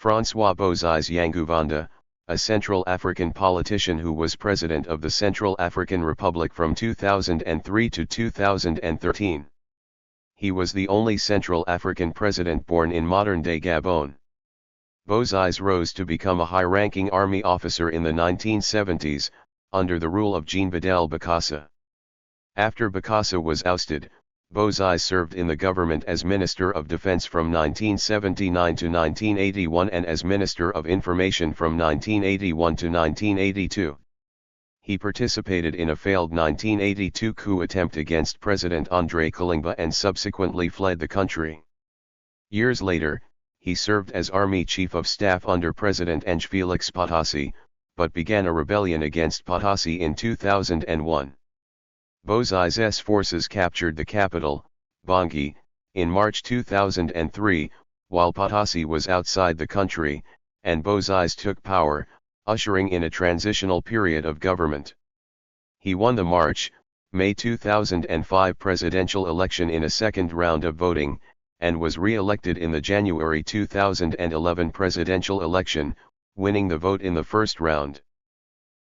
François Bozize Yanguvanda, a Central African politician who was president of the Central African Republic from 2003 to 2013. He was the only Central African president born in modern-day Gabon. Bozize rose to become a high-ranking army officer in the 1970s, under the rule of Jean-Bedel Bokassa. After Bokassa was ousted, Bozize served in the government as Minister of Defense from 1979 to 1981 and as Minister of Information from 1981 to 1982. He participated in a failed 1982 coup attempt against President André Kalingba and subsequently fled the country. Years later, he served as Army Chief of Staff under President Ange-Félix Patassé, but began a rebellion against Patassé in 2001. Bozize's forces captured the capital, Bangui, in March 2003, while Patassé was outside the country, and Bozize took power, ushering in a transitional period of government. He won the March, May 2005 presidential election in a second round of voting, and was re-elected in the January 2011 presidential election, winning the vote in the first round.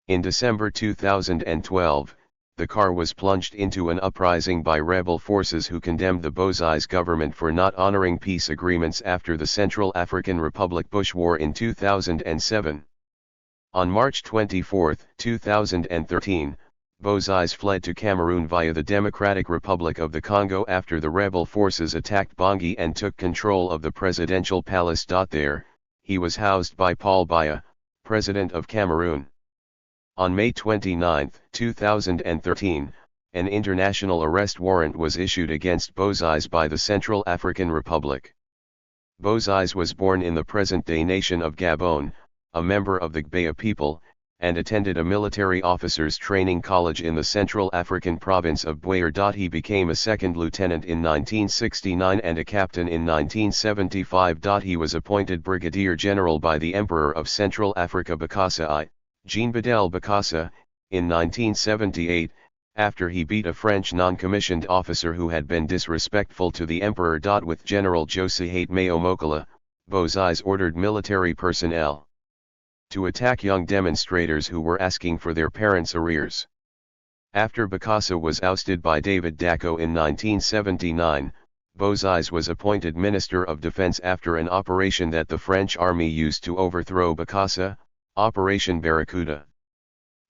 In December 2012, the car was plunged into an uprising by rebel forces who condemned the Bozize government for not honoring peace agreements after the Central African Republic Bush War in 2007. On March 24, 2013, Bozize fled to Cameroon via the Democratic Republic of the Congo after the rebel forces attacked Bangui and took control of the presidential palace. There, he was housed by Paul Biya, President of Cameroon. On May 29, 2013, an international arrest warrant was issued against Bozize by the Central African Republic. Bozize was born in the present-day nation of Gabon, a member of the Gbaya people, and attended a military officers training college in the Central African province of Bouyer. He became a second lieutenant in 1969 and a captain in 1975. He was appointed brigadier general by the Emperor of Central Africa Bokassa I, Jean-Bedel Bokassa, in 1978, after he beat a French non-commissioned officer who had been disrespectful to the emperor. With General José Mayo Mokola, Bozize ordered military personnel to attack young demonstrators who were asking for their parents' arrears. After Bokassa was ousted by David Dacko in 1979, Bozize was appointed Minister of Defense after an operation that the French army used to overthrow Bokassa, Operation Barracuda.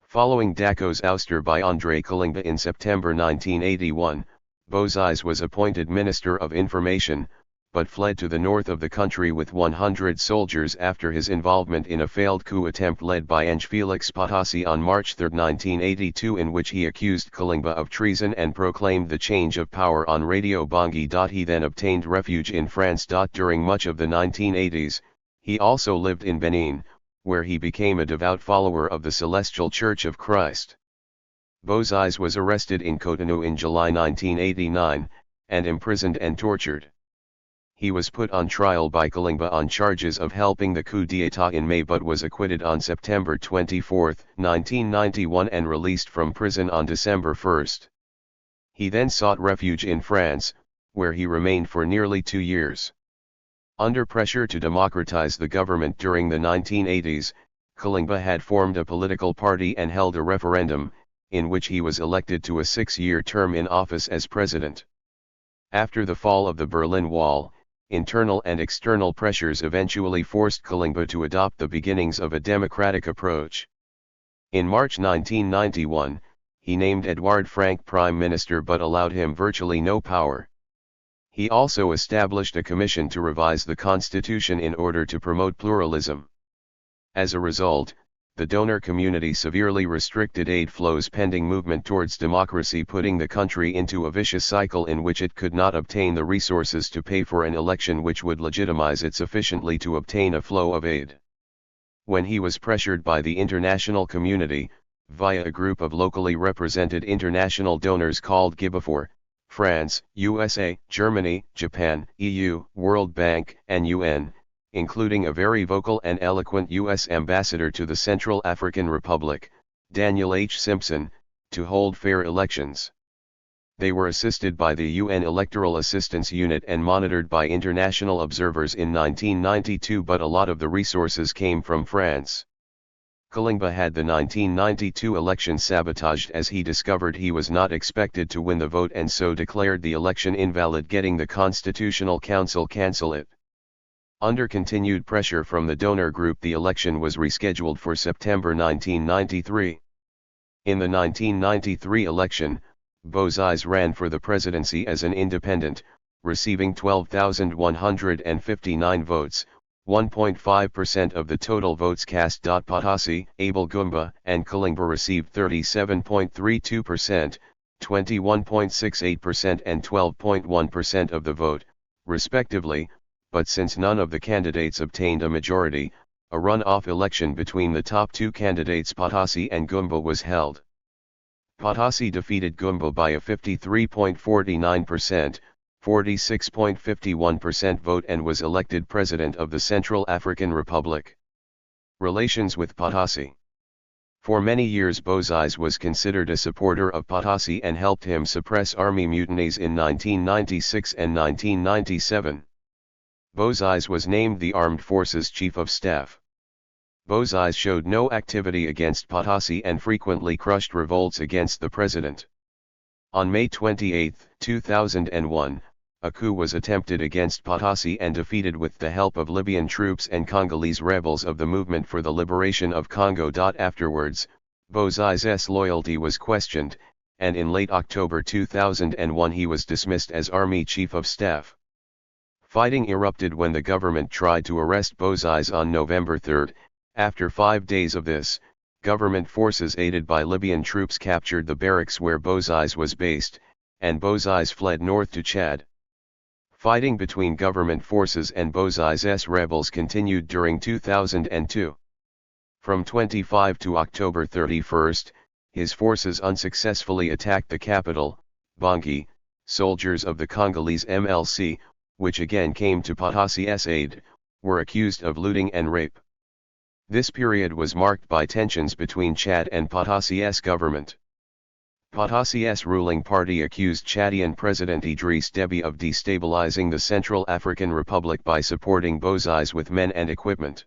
Following Dacko's ouster by André Kalingba in September 1981, Bozize was appointed Minister of Information, but fled to the north of the country with 100 soldiers after his involvement in a failed coup attempt led by Ange-Félix Patassé on March 3, 1982, in which he accused Kalingba of treason and proclaimed the change of power on Radio Bangui. He then obtained refuge in France. During much of the 1980s, he also lived in Benin, where he became a devout follower of the Celestial Church of Christ. Bozize was arrested in Cotonou in July 1989, and imprisoned and tortured. He was put on trial by Kalingba on charges of helping the coup d'état in May but was acquitted on September 24, 1991 and released from prison on December 1. He then sought refuge in France, where he remained for nearly 2 years. Under pressure to democratize the government during the 1980s, Kalingba had formed a political party and held a referendum, in which he was elected to a 6-year term in office as president. After the fall of the Berlin Wall, internal and external pressures eventually forced Kalingba to adopt the beginnings of a democratic approach. In March 1991, he named Edouard Frank prime minister but allowed him virtually no power. He also established a commission to revise the constitution in order to promote pluralism. As a result, the donor community severely restricted aid flows pending movement towards democracy, putting the country into a vicious cycle in which it could not obtain the resources to pay for an election which would legitimize it sufficiently to obtain a flow of aid. When he was pressured by the international community, via a group of locally represented international donors called Gibafor, France, USA, Germany, Japan, EU, World Bank, and UN, including a very vocal and eloquent U.S. ambassador to the Central African Republic, Daniel H. Simpson, to hold fair elections. They were assisted by the UN Electoral Assistance Unit and monitored by international observers in 1992, but a lot of the resources came from France. Kalingba had the 1992 election sabotaged as he discovered he was not expected to win the vote and so declared the election invalid, getting the Constitutional Council cancel it. Under continued pressure from the donor group, the election was rescheduled for September 1993. In the 1993 election, Bozize ran for the presidency as an independent, receiving 12,159 votes, 1.5% of the total votes cast. Patassé, Abel Gumba, and Kalingba received 37.32%, 21.68% and 12.1% of the vote, respectively, but since none of the candidates obtained a majority, a runoff election between the top two candidates Patassé and Gumba was held. Patassé defeated Gumba by a 53.49%, 46.51% vote and was elected President of the Central African Republic. Relations with Patassé. For many years Bozize was considered a supporter of Patassé and helped him suppress army mutinies in 1996 and 1997. Bozize was named the Armed Forces Chief of Staff. Bozize showed no activity against Patassé and frequently crushed revolts against the president. On May 28, 2001, a coup was attempted against Patassé and defeated with the help of Libyan troops and Congolese rebels of the Movement for the Liberation of Congo. Afterwards, Bozize's loyalty was questioned, and in late October 2001 he was dismissed as Army Chief of Staff. Fighting erupted when the government tried to arrest Bozize on November 3. After 5 days of this, government forces aided by Libyan troops captured the barracks where Bozize was based, and Bozize fled north to Chad. Fighting between government forces and Bozize's rebels continued during 2002. From 25 to October 31, his forces unsuccessfully attacked the capital, Bangui. Soldiers of the Congolese MLC, which again came to Patassé's aid, were accused of looting and rape. This period was marked by tensions between Chad and Patassé's government. Patassé's ruling party accused Chadian President Idriss Déby of destabilizing the Central African Republic by supporting Bozize with men and equipment.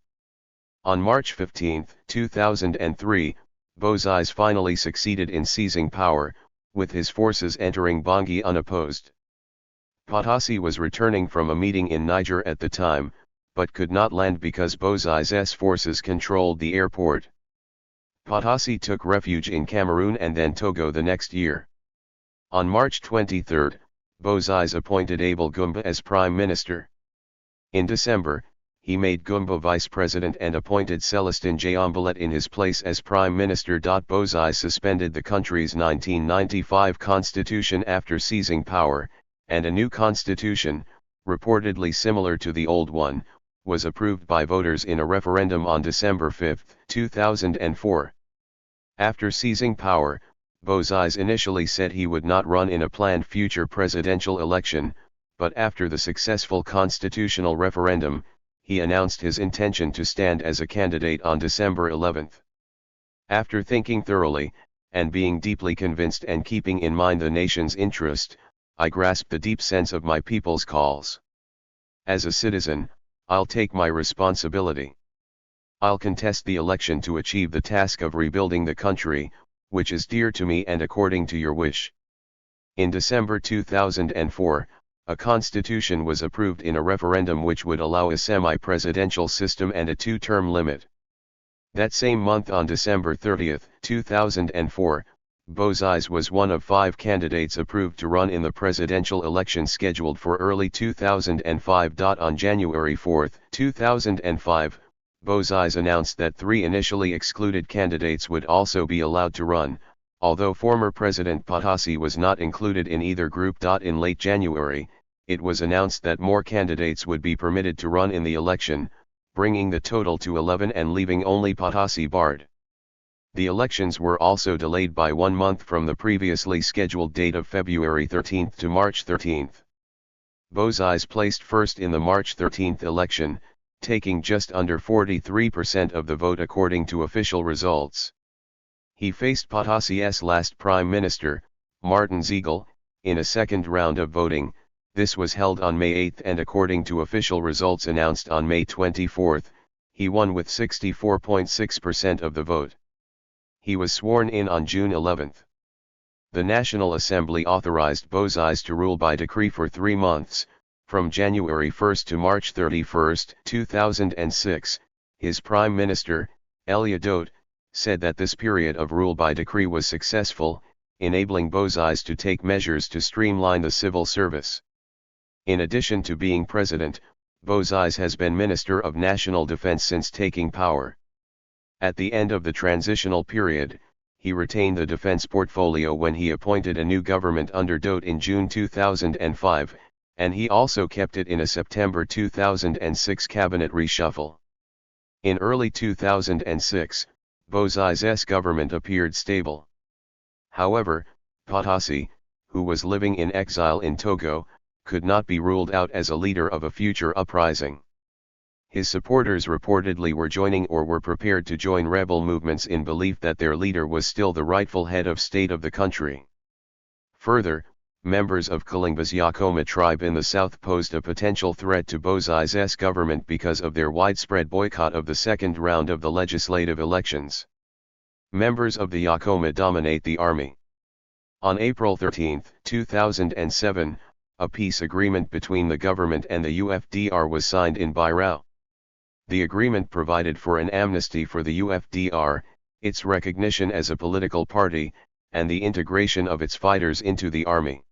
On March 15, 2003, Bozize finally succeeded in seizing power, with his forces entering Bangui unopposed. Patassé was returning from a meeting in Niger at the time, but could not land because Bozize's forces controlled the airport. Patassé took refuge in Cameroon and then Togo the next year. On March 23, Bozize appointed Abel Gumba as Prime Minister. In December, he made Gumba Vice President and appointed Celestin Diombalet in his place as Prime Minister. Bozize suspended the country's 1995 constitution after seizing power, and a new constitution, reportedly similar to the old one, was approved by voters in a referendum on December 5, 2004. After seizing power, Bozize initially said he would not run in a planned future presidential election, but after the successful constitutional referendum, he announced his intention to stand as a candidate on December 11. After thinking thoroughly, and being deeply convinced and keeping in mind the nation's interest, I grasped the deep sense of my people's calls. As a citizen, I'll take my responsibility. I'll contest the election to achieve the task of rebuilding the country, which is dear to me and according to your wish. In December 2004, a constitution was approved in a referendum which would allow a semi-presidential system and a two-term limit. That same month on December 30, 2004, Bozize was one of 5 candidates approved to run in the presidential election scheduled for early 2005. On January 4, 2005, Bozize announced that 3 initially excluded candidates would also be allowed to run, although former President Patassé was not included in either group. In late January, it was announced that more candidates would be permitted to run in the election, bringing the total to 11 and leaving only Patassé barred. The elections were also delayed by 1 month from the previously scheduled date of February 13 to March 13. Bozize placed first in the March 13 election, taking just under 43% of the vote according to official results. He faced Patassé's last prime minister, Martin Ziegel, in a second round of voting. This was held on May 8 and according to official results announced on May 24, he won with 64.6% of the vote. He was sworn in on June 11. The National Assembly authorized Bozize to rule by decree for 3 months, from January 1 to March 31, 2006. His Prime Minister, Elia Dote, said that this period of rule by decree was successful, enabling Bozize to take measures to streamline the civil service. In addition to being president, Bozize has been Minister of National Defense since taking power. At the end of the transitional period, he retained the defense portfolio when he appointed a new government under Dote in June 2005, and he also kept it in a September 2006 cabinet reshuffle. In early 2006, Bozize's government appeared stable. However, Patassé, who was living in exile in Togo, could not be ruled out as a leader of a future uprising. His supporters reportedly were joining or were prepared to join rebel movements in belief that their leader was still the rightful head of state of the country. Further, members of Kalingba's Yakoma tribe in the south posed a potential threat to Bozize's government because of their widespread boycott of the second round of the legislative elections. Members of the Yakoma dominate the army. On April 13, 2007, a peace agreement between the government and the UFDR was signed in Birao. The agreement provided for an amnesty for the UFDR, its recognition as a political party, and the integration of its fighters into the army.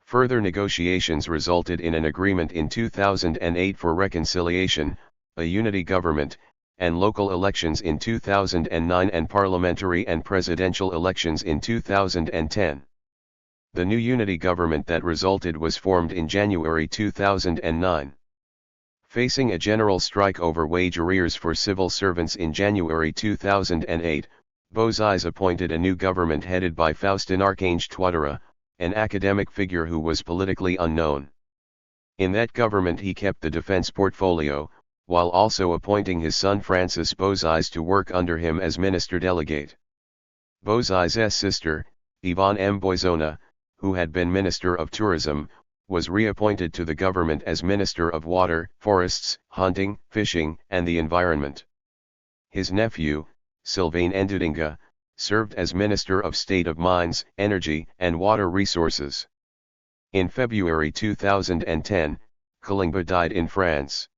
Further negotiations resulted in an agreement in 2008 for reconciliation, a unity government, and local elections in 2009 and parliamentary and presidential elections in 2010. The new unity government that resulted was formed in January 2009. Facing a general strike over wage arrears for civil servants in January 2008, Bozize appointed a new government headed by Faustin Archange Touadéra, an academic figure who was politically unknown. In that government he kept the defense portfolio, while also appointing his son Francis Bozize to work under him as minister delegate. Bozize's sister, Yvonne Mboizona, who had been Minister of Tourism, was reappointed to the government as Minister of Water, Forests, Hunting, Fishing, and the Environment. His nephew, Sylvain Ndudinga, served as Minister of State of Mines, Energy, and Water Resources. In February 2010, Kalingba died in France.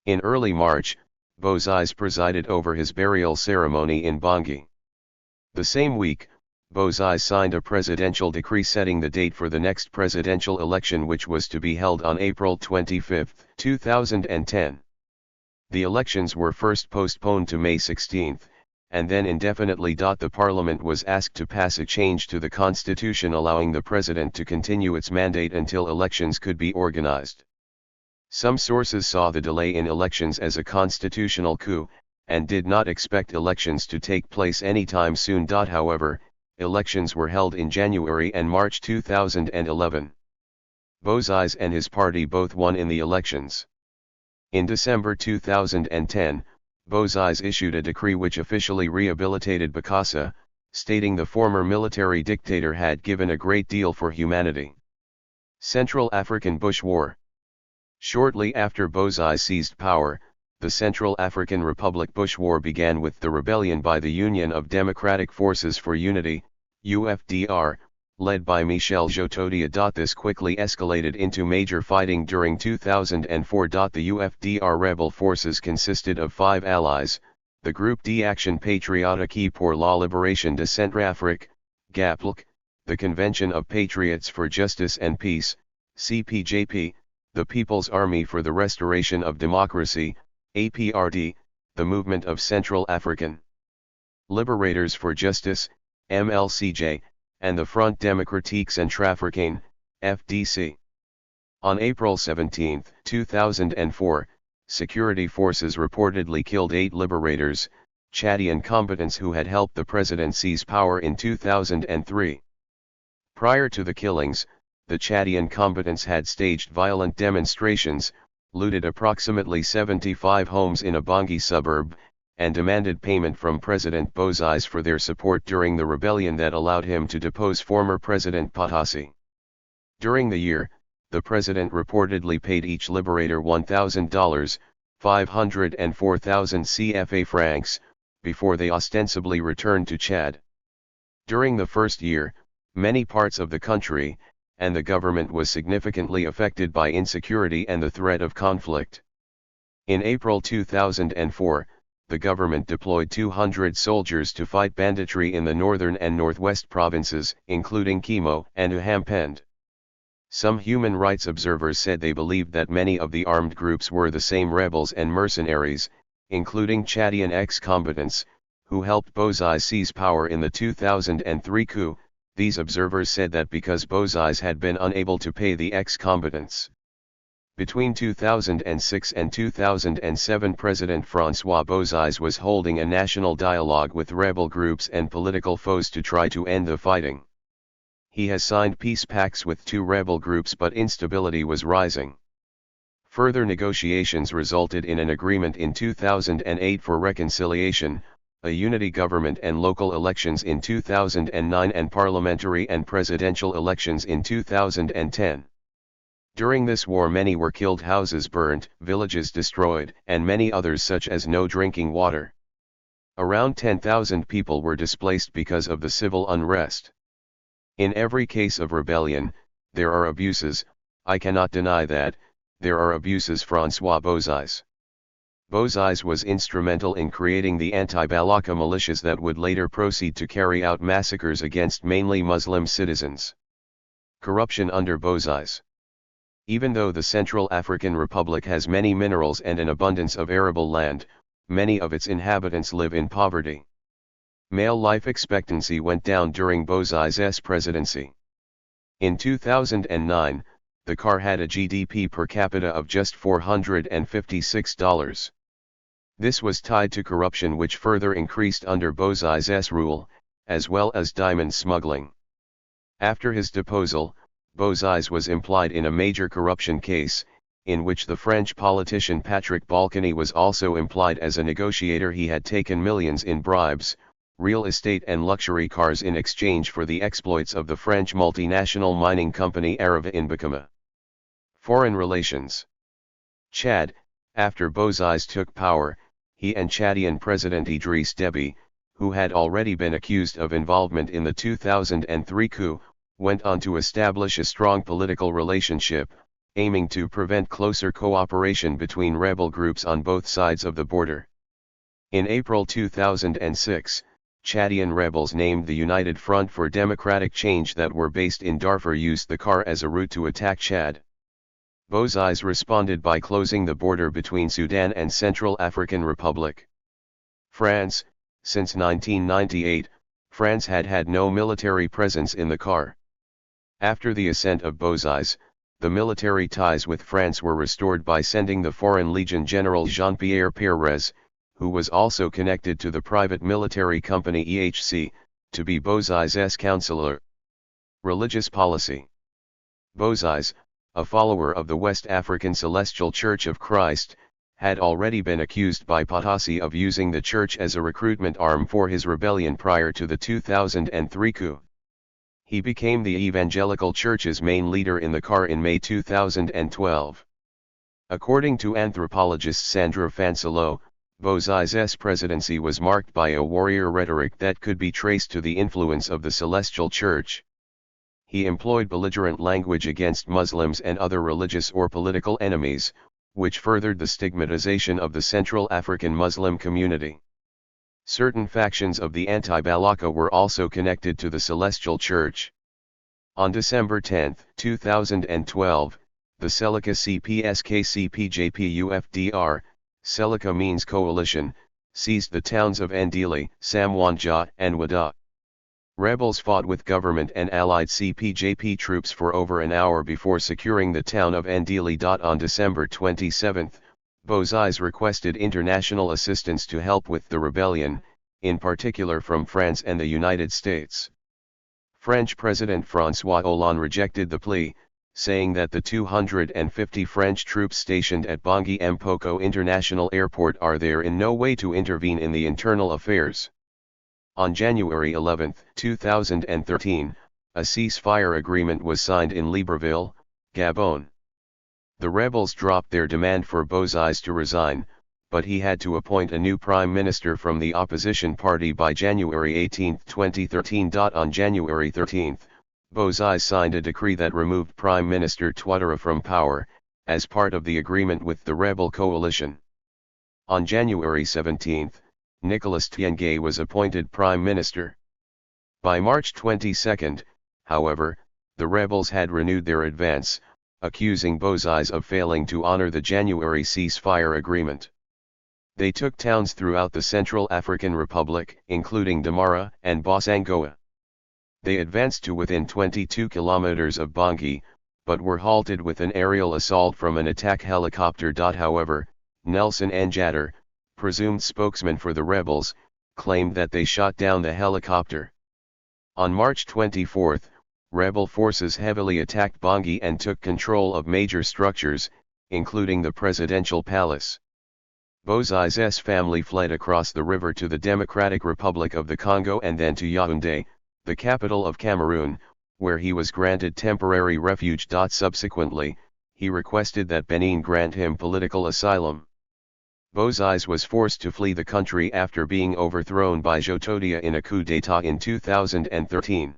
In early March, Bozize presided over his burial ceremony in Bangui. The same week, Bozize signed a presidential decree setting the date for the next presidential election, which was to be held on April 25, 2010. The elections were first postponed to May 16, and then indefinitely. The parliament was asked to pass a change to the constitution allowing the president to continue its mandate until elections could be organized. Some sources saw the delay in elections as a constitutional coup, and did not expect elections to take place anytime soon. However, elections were held in January and March 2011. Bozize and his party both won in the elections. In December 2010, Bozize issued a decree which officially rehabilitated Bokassa, stating the former military dictator had given a great deal for humanity. Central African Bush War. Shortly after Bozize seized power, the Central African Republic Bush War began with the rebellion by the Union of Democratic Forces for Unity, UFDR, led by Michel Jotodia. This quickly escalated into major fighting during 2004. The UFDR rebel forces consisted of 5 allies: the Groupe d'Action Patriotique pour la Libération de Centrafrique, GAPLC, the Convention of Patriots for Justice and Peace, CPJP, the People's Army for the Restoration of Democracy, APRD, the Movement of Central African Liberators for Justice, MLCJ, and the Front Démocratique Centrafricaine, FDC. On April 17, 2004, security forces reportedly killed 8 liberators, Chadian combatants who had helped the president seize power in 2003. Prior to the killings, the Chadian combatants had staged violent demonstrations, looted approximately 75 homes in a Bangui suburb, and demanded payment from President Bozize for their support during the rebellion that allowed him to depose former President Patassé. During the year, the president reportedly paid each liberator $1,000, 504,000 CFA francs, before they ostensibly returned to Chad. During the first year, many parts of the country, and the government was significantly affected by insecurity and the threat of conflict. In April 2004, the government deployed 200 soldiers to fight banditry in the northern and northwest provinces, including Kimo and Uhampend. Some human rights observers said they believed that many of the armed groups were the same rebels and mercenaries, including Chadian ex-combatants, who helped Bozize seize power in the 2003 coup. These observers said that because Bozize had been unable to pay the ex-combatants. Between 2006 and 2007, President François Bozize was holding a national dialogue with rebel groups and political foes to try to end the fighting. He has signed peace pacts with 2 rebel groups, but instability was rising. Further negotiations resulted in an agreement in 2008 for reconciliation, a unity government and local elections in 2009, and parliamentary and presidential elections in 2010. During this war many were killed, houses burnt, villages destroyed, and many others such as no drinking water. Around 10,000 people were displaced because of the civil unrest. In every case of rebellion, there are abuses. I cannot deny that, there are abuses. François Bozize. Bozize was instrumental in creating the anti-Balaka militias that would later proceed to carry out massacres against mainly Muslim citizens. Corruption under Bozize. Even though the Central African Republic has many minerals and an abundance of arable land, many of its inhabitants live in poverty. Male life expectancy went down during Bozize's presidency. In 2009, the CAR had a GDP per capita of just $456. This was tied to corruption, which further increased under Bozize's rule, as well as diamond smuggling. After his deposal, Bozize was implied in a major corruption case, in which the French politician Patrick Balkany was also implied as a negotiator. He had taken millions in bribes, real estate and luxury cars in exchange for the exploits of the French multinational mining company Areva in Bikama. Foreign relations. Chad. After Bozize took power, he and Chadian President Idriss Déby, who had already been accused of involvement in the 2003 coup, went on to establish a strong political relationship, aiming to prevent closer cooperation between rebel groups on both sides of the border. In April 2006, Chadian rebels named the United Front for Democratic Change that were based in Darfur used the CAR as a route to attack Chad. Bozize responded by closing the border between Sudan and Central African Republic. France. Since 1998, France had had no military presence in the CAR. After the ascent of Bozize, the military ties with France were restored by sending the Foreign Legion General Jean-Pierre Pérez, who was also connected to the private military company EHC, to be Bozize's counselor. Religious policy. Bozize, a follower of the West African Celestial Church of Christ, had already been accused by Patassé of using the church as a recruitment arm for his rebellion prior to the 2003 coup. He became the Evangelical Church's main leader in the CAR in May 2012. According to anthropologist Sandra Fancillo, Bozize's presidency was marked by a warrior rhetoric that could be traced to the influence of the Celestial Church. He employed belligerent language against Muslims and other religious or political enemies, which furthered the stigmatization of the Central African Muslim community. Certain factions of the anti-Balaka were also connected to the Celestial Church. On December 10, 2012, the Séléka CPSKCPJPUFDR, Séléka means coalition, seized the towns of Ndili, Samwanja, and Wada. Rebels fought with government and allied CPJP troops for over an hour before securing the town of Ndili. On December 27, Bozize requested international assistance to help with the rebellion, in particular from France and the United States. French President François Hollande rejected the plea, saying that the 250 French troops stationed at Bangui Mpoko International Airport are there in no way to intervene in the internal affairs. On January 11, 2013, a ceasefire agreement was signed in Libreville, Gabon. The rebels dropped their demand for Bozize to resign, but he had to appoint a new prime minister from the opposition party by January 18, 2013. On January 13, Bozize signed a decree that removed Prime Minister Ouattara from power, as part of the agreement with the rebel coalition. On January 17, Nicolas Tiengay was appointed prime minister. By March 22, however, the rebels had renewed their advance, accusing Bozize of failing to honor the January ceasefire agreement. They took towns throughout the Central African Republic, including Damara and Bossangoa. They advanced to within 22 kilometers of Bangui, but were halted with an aerial assault from an attack helicopter. However, Nelson Anjatter, presumed spokesman for the rebels, claimed that they shot down the helicopter. On March 24, rebel forces heavily attacked Bangui and took control of major structures, including the presidential palace. Bozize's family fled across the river to the Democratic Republic of the Congo and then to Yaoundé, the capital of Cameroon, where he was granted temporary refuge. Subsequently, he requested that Benin grant him political asylum. Bozize was forced to flee the country after being overthrown by Jotodia in a coup d'état in 2013.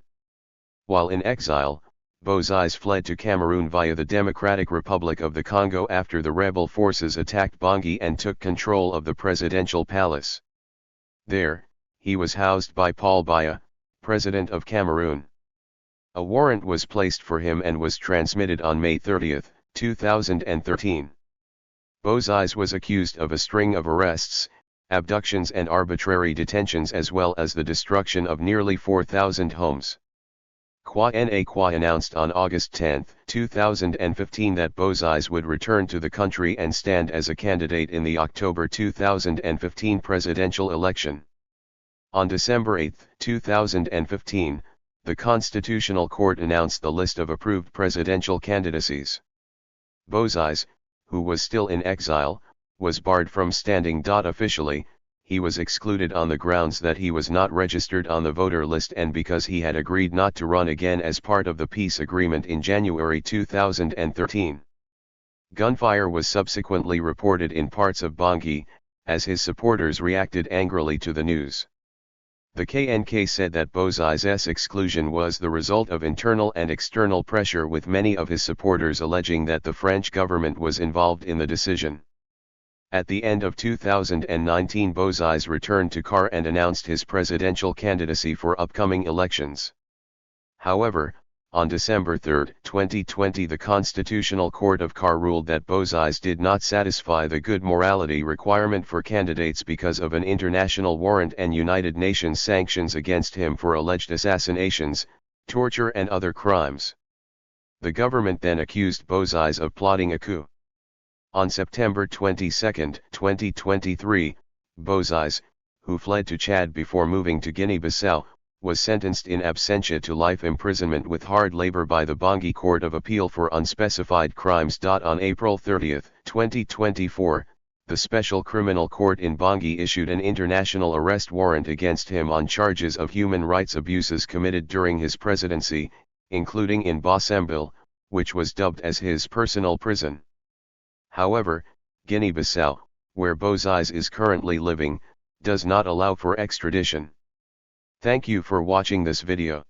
While in exile, Bozize fled to Cameroon via the Democratic Republic of the Congo after the rebel forces attacked Bangui and took control of the presidential palace. There, he was housed by Paul Biya, President of Cameroon. A warrant was placed for him and was transmitted on May 30, 2013. Bozize was accused of a string of arrests, abductions and arbitrary detentions as well as the destruction of nearly 4,000 homes. Kwa announced on August 10, 2015 that Bozize would return to the country and stand as a candidate in the October 2015 presidential election. On December 8, 2015, the Constitutional Court announced the list of approved presidential candidacies. Bozize, who was still in exile, was barred from standing. Officially, he was excluded on the grounds that he was not registered on the voter list and because he had agreed not to run again as part of the peace agreement in January 2013. Gunfire was subsequently reported in parts of Bangui, as his supporters reacted angrily to the news. The KNK said that Bozize's exclusion was the result of internal and external pressure, with many of his supporters alleging that the French government was involved in the decision. At the end of 2019, Bozize returned to CAR and announced his presidential candidacy for upcoming elections. However, on December 3, 2020, the Constitutional Court of CAR ruled that Bozize did not satisfy the good morality requirement for candidates because of an international warrant and United Nations sanctions against him for alleged assassinations, torture and other crimes. The government then accused Bozize of plotting a coup. On September 22, 2023, Bozize, who fled to Chad before moving to Guinea-Bissau, was sentenced in absentia to life imprisonment with hard labor by the Bangui Court of Appeal for Unspecified Crimes. On April 30, 2024, the Special Criminal Court in Bangui issued an international arrest warrant against him on charges of human rights abuses committed during his presidency, including in Bossangoa, which was dubbed as his personal prison. However, Guinea-Bissau, where Bozize is currently living, does not allow for extradition. Thank you for watching this video.